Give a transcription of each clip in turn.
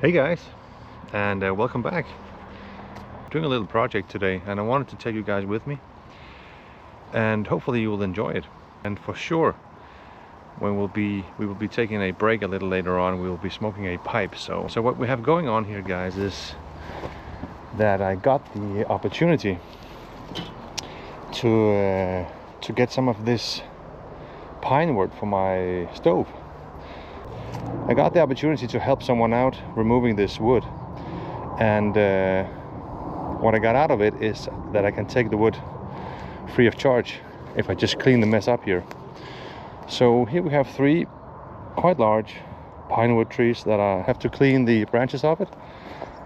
Hey guys, and welcome back. Doing a little project today, and I wanted to take you guys with me, and hopefully you will enjoy it. And for sure, when we will be taking a break a little later on, we will be smoking a pipe. So what we have going on here, guys, is that I got the opportunity to get some of this pine wood for my stove. I got the opportunity to help someone out removing this wood, and what I got out of it is that I can take the wood free of charge if I just clean the mess up here. So here we have 3 quite large pine wood trees that I have to clean the branches of it.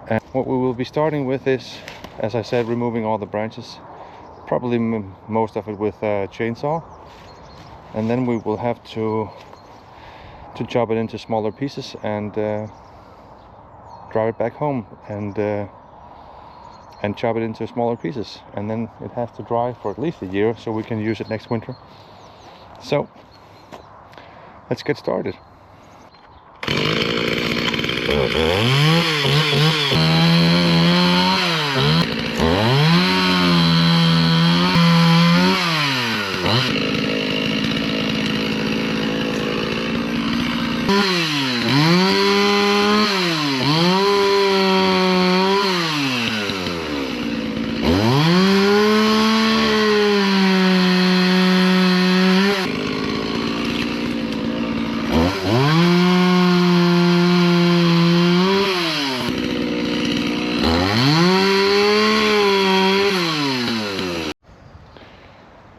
And what we will be starting with is, as I said, removing all the branches, probably most of it with a chainsaw, and then we will have to chop it into smaller pieces and drive it back home and chop it into smaller pieces, and then it has to dry for at least a year so we can use it next winter. So let's get started.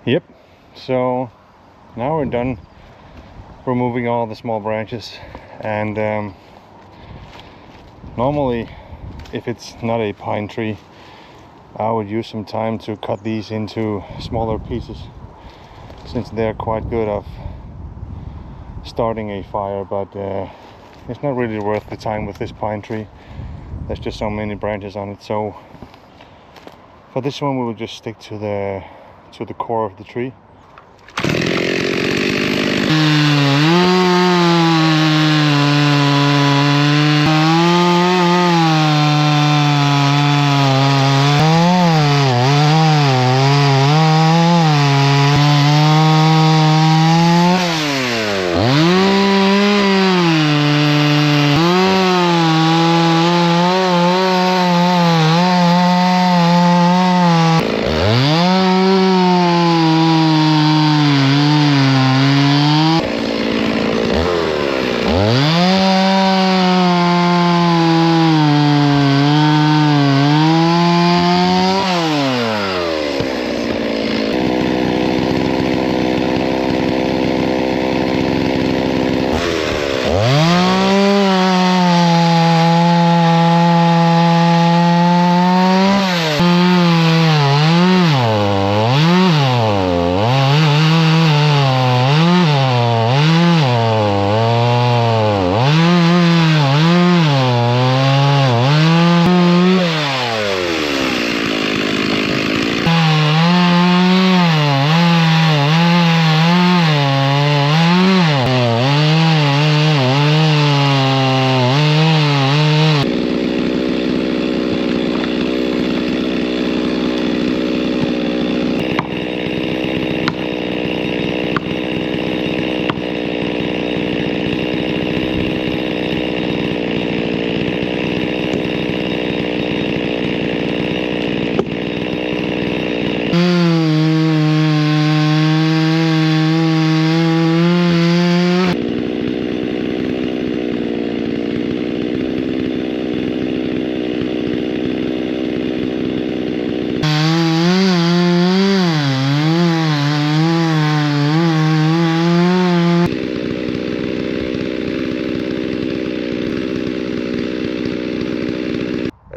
Yep, so now we're done removing all the small branches, and normally if it's not a pine tree I would use some time to cut these into smaller pieces, since they're quite good of starting a fire, but it's not really worth the time with this pine tree. There's just so many branches on it. So for this one we will just stick to the core of the tree.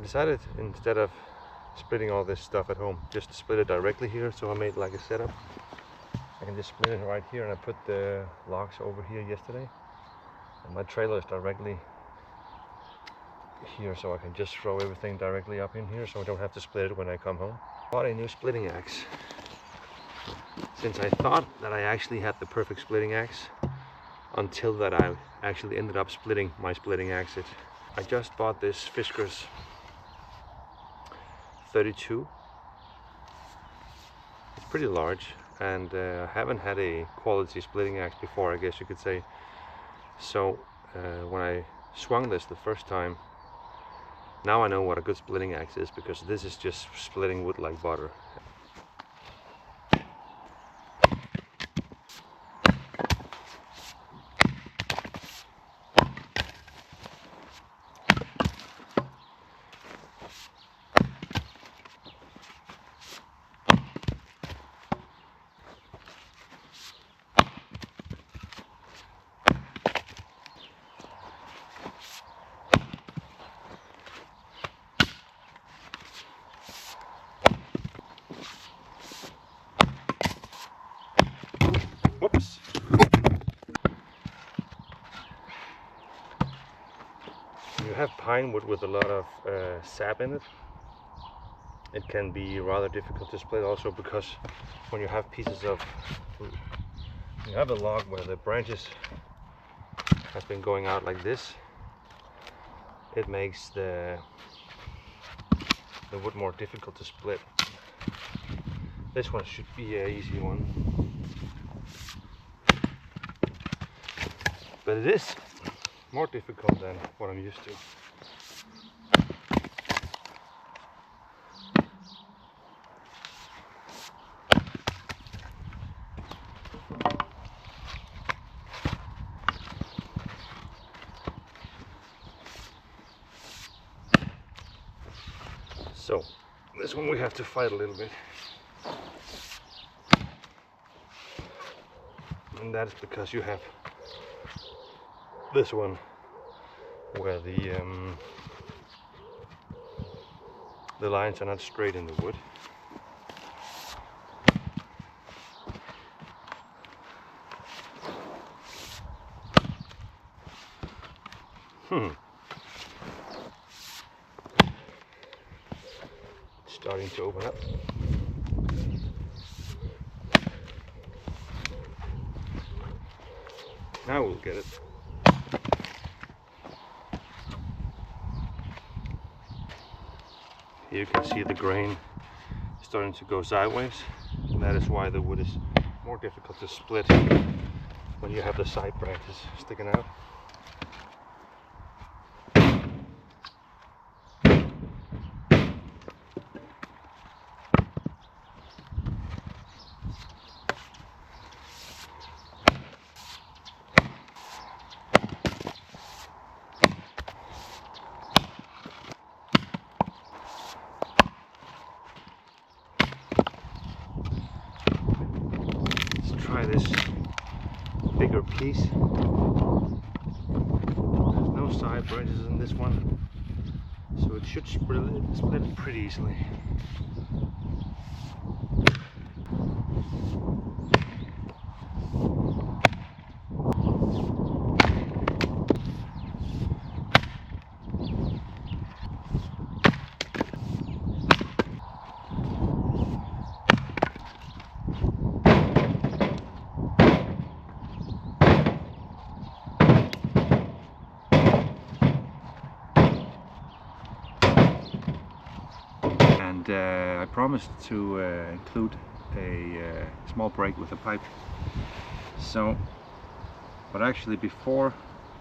Decided, instead of splitting all this stuff at home, just to split it directly here. So I made like a setup. I can just split it right here, and I put the logs over here yesterday, and my trailer is directly here, so I can just throw everything directly up in here, so I don't have to split it when I come home. Bought a new splitting axe, since I thought that I actually had the perfect splitting axe until that I actually ended up splitting my splitting axe. I just bought this Fiskars 32. It's pretty large, and I haven't had a quality splitting axe before, I guess you could say. So when I swung this the first time, now I know what a good splitting axe is, because this is just splitting wood like butter. Whoops. You have pine wood with a lot of sap in it. It can be rather difficult to split also, because when you have pieces of, you have a log where the branches have been going out like this, it makes the wood more difficult to split. This one should be an easy one, but it is more difficult than what I'm used to. So this one we have to fight a little bit, and that is because you have this one where the lines are not straight in the wood. It's starting to open up. Now we'll get it. Here you can see the grain starting to go sideways, and that is why the wood is more difficult to split when you have the side branches sticking out. Try this bigger piece. There's no side branches in this one, so it should split it pretty easily. And I promised to include a small break with a pipe. So, but actually before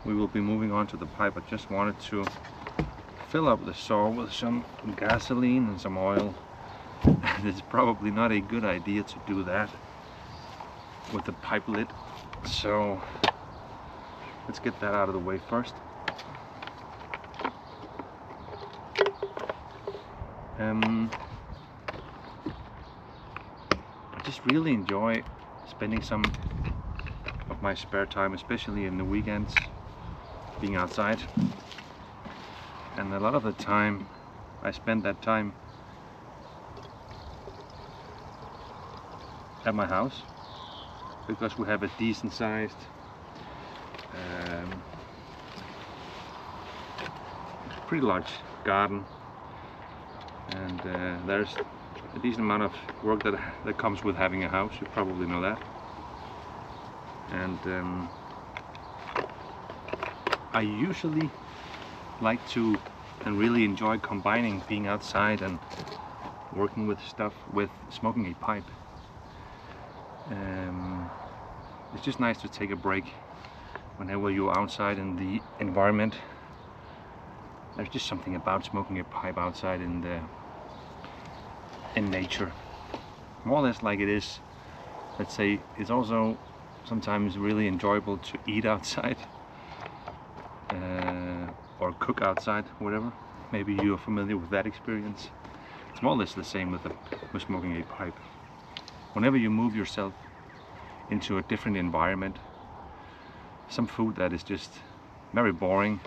we will be moving on to the pipe, I just wanted to fill up the saw with some gasoline and some oil. It's probably not a good idea to do that with the pipe lid, so let's get that out of the way first. I just really enjoy spending some of my spare time, especially in the weekends, being outside. And a lot of the time I spend that time at my house, because we have a decent sized pretty large garden, and there's a decent amount of work that comes with having a house. You probably know that. And I usually like to and really enjoy combining being outside and working with stuff with smoking a pipe. It's just nice to take a break whenever you're outside in the environment. There's just something about smoking a pipe outside in nature, more or less like it is. Let's say it's also sometimes really enjoyable to eat outside or cook outside, whatever. Maybe you're familiar with that experience. It's more or less the same with smoking a pipe. Whenever you move yourself into a different environment, some food that is just very boring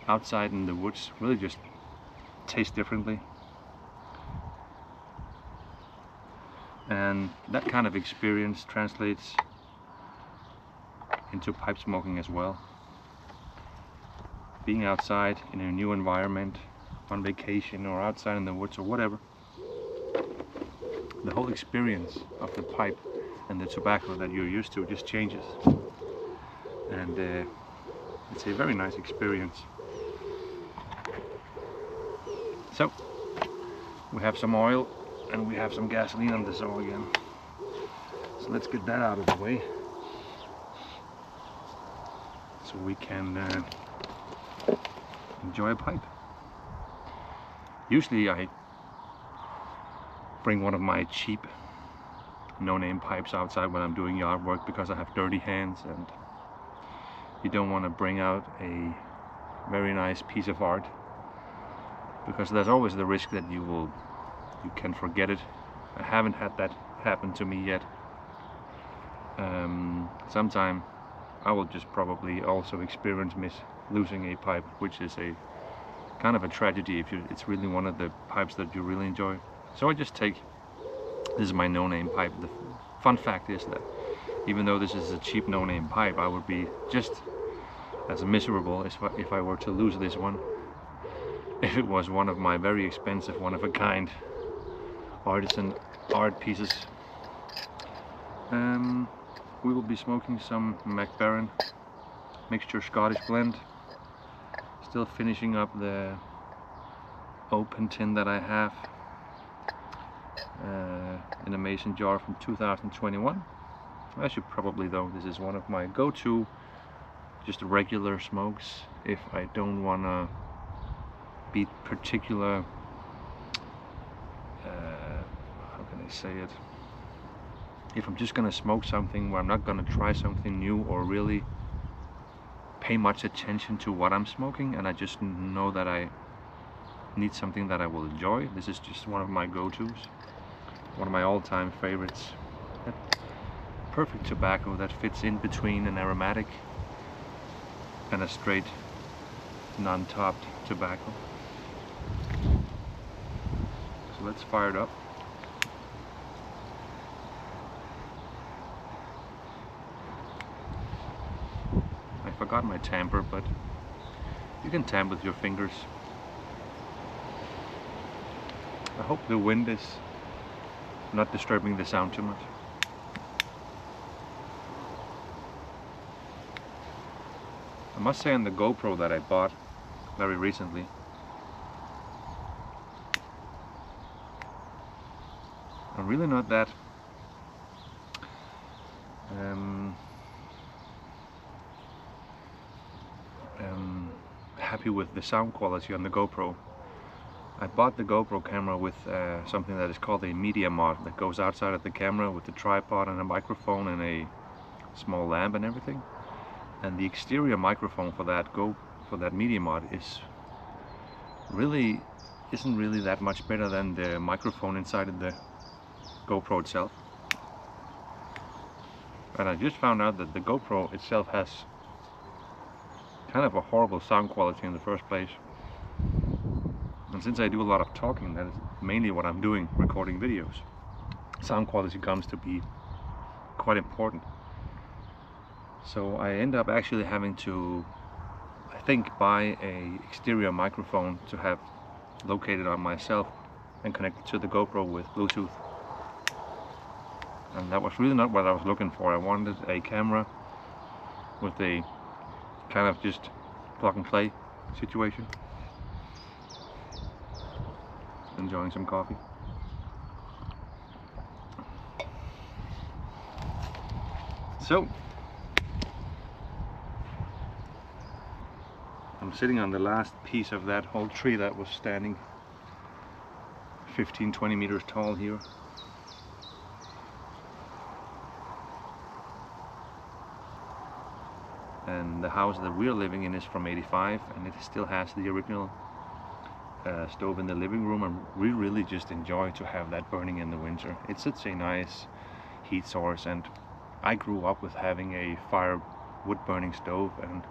outside in the woods really just tastes differently. And that kind of experience translates into pipe smoking as well. Being outside in a new environment, on vacation or outside in the woods or whatever, the whole experience of the pipe and the tobacco that you're used to just changes. And it's a very nice experience. So, we have some oil and we have some gasoline on the saw again. So let's get that out of the way, so we can enjoy a pipe. Usually I bring one of my cheap no-name pipes outside when I'm doing yard work because I have dirty hands, and you don't want to bring out a very nice piece of art, because there's always the risk that you can forget it. I haven't had that happen to me yet. Sometime I will just probably also experience losing a pipe, which is a kind of a tragedy if it's really one of the pipes that you really enjoy. So I just take, this is my no-name pipe. The fun fact is that even though this is a cheap no-name pipe, I would be just as miserable if I were to lose this one, if it was one of my very expensive, one-of-a-kind artisan art pieces. We will be smoking some McBaron mixture Scottish blend. Still finishing up the open tin that I have in a mason jar from 2021. I should probably, though, this is one of my go-to just regular smokes if I don't want to be particular, how can I say it, if I'm just gonna smoke something where I'm not gonna try something new or really pay much attention to what I'm smoking, and I just know that I need something that I will enjoy. This is just one of my go-tos, one of my all-time favorites. Perfect tobacco that fits in between an aromatic and a straight non-topped tobacco. So let's fire it up. I forgot my tamper, but you can tamp with your fingers. I hope the wind is not disturbing the sound too much. I must say, on the GoPro that I bought very recently, I'm really not that happy with the sound quality on the GoPro. I bought the GoPro camera with something that is called a media mod, that goes outside of the camera with the tripod and a microphone and a small lamp and everything. And the exterior microphone for that media mod isn't really that much better than the microphone inside of the GoPro itself. And I just found out that the GoPro itself has kind of a horrible sound quality in the first place. And since I do a lot of talking, that is mainly what I'm doing, recording videos, sound quality comes to be quite important. So I end up actually having to, I think, buy a exterior microphone to have located on myself and connected to the GoPro with Bluetooth. And that was really not what I was looking for. I wanted a camera with a kind of just plug and play situation. Enjoying some coffee. So I'm sitting on the last piece of that whole tree that was standing 15-20 meters tall here. And the house that we're living in is from '85, and it still has the original stove in the living room, and we really just enjoy to have that burning in the winter. It's such a nice heat source, and I grew up with having a firewood burning stove, and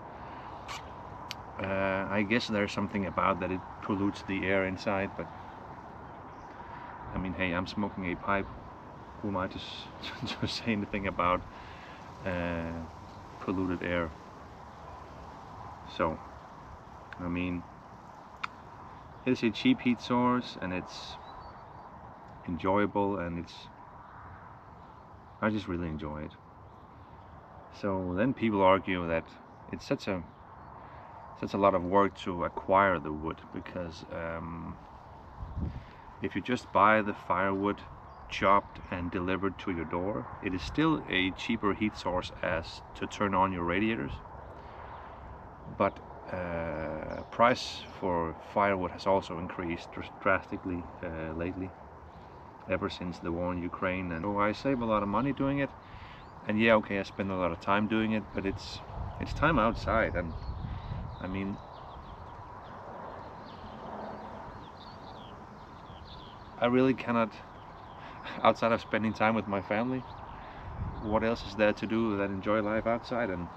I guess there's something about that it pollutes the air inside, but I mean, hey, I'm smoking a pipe. Who am I to say anything about polluted air? So, I mean, it's a cheap heat source, and it's enjoyable, and I just really enjoy it. So then people argue that it's such a lot of work to acquire the wood, because if you just buy the firewood chopped and delivered to your door, it is still a cheaper heat source as to turn on your radiators. But price for firewood has also increased drastically lately, ever since the war in Ukraine. And so I save a lot of money doing it, and yeah, okay, I spend a lot of time doing it, but it's time outside. And I mean, I really cannot, outside of spending time with my family, what else is there to do than enjoy life outside and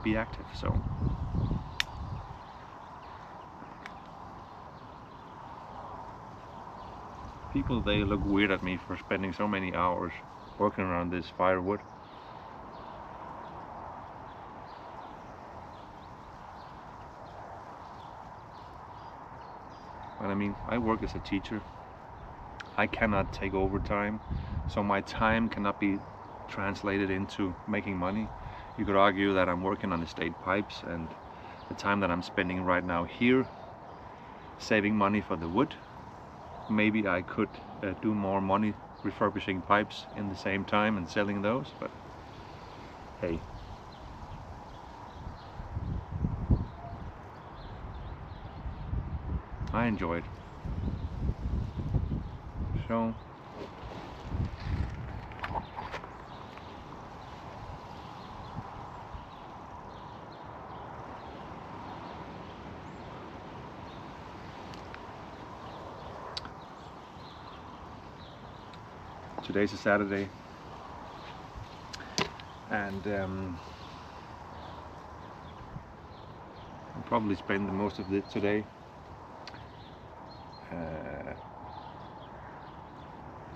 be active? So people, they look weird at me for spending so many hours working around this firewood. But I mean, I work as a teacher. I cannot take overtime, so my time cannot be translated into making money. You could argue that I'm working on estate pipes, and the time that I'm spending right now here saving money for the wood, maybe I could do more money refurbishing pipes in the same time and selling those, but hey. I enjoy it. So today's a Saturday, and I'll probably spend the most of it today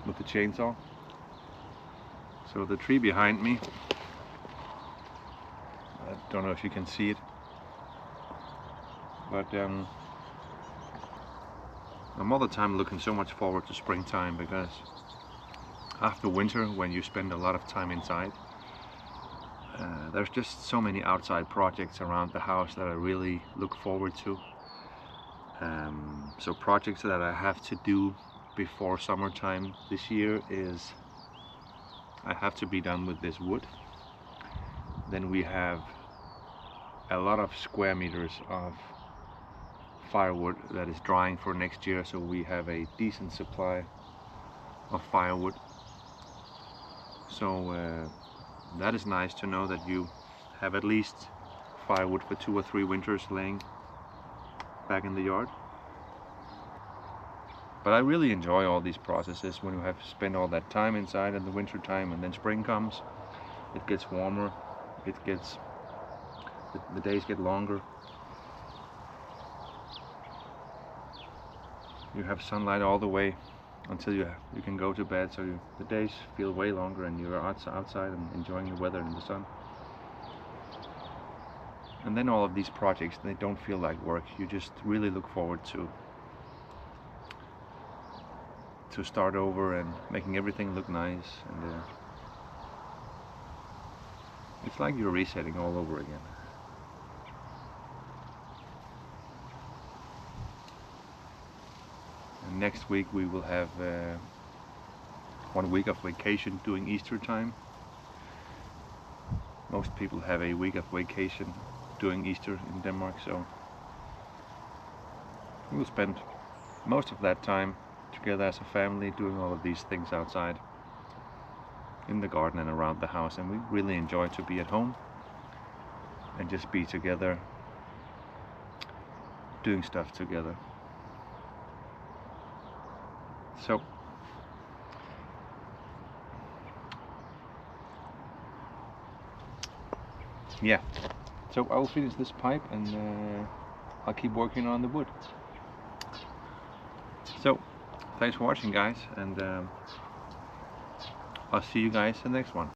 with the chainsaw. So the tree behind me, I don't know if you can see it, but I'm all the time looking so much forward to springtime, because after winter, when you spend a lot of time inside, there's just so many outside projects around the house that I really look forward to. So projects that I have to do before summertime this year is, I have to be done with this wood. Then we have a lot of square meters of firewood that is drying for next year, so we have a decent supply of firewood. So that is nice to know that you have at least firewood for 2 or 3 winters laying back in the yard. But I really enjoy all these processes when you have spent all that time inside in the winter time, and then spring comes, it gets warmer, the days get longer. You have sunlight all the way until you can go to bed, so the days feel way longer, and you're outside and enjoying the weather and the sun. And then all of these projects, they don't feel like work. You just really look forward to start over and making everything look nice, and it's like you're resetting all over again. next week we will have 1 week of vacation during Easter time. Most people have a week of vacation during Easter in Denmark, so we'll spend most of that time together as a family doing all of these things outside in the garden and around the house, and we really enjoy to be at home and just be together doing stuff together. So yeah, so I will finish this pipe and I'll keep working on the wood. So thanks for watching, guys, and I'll see you guys in the next one.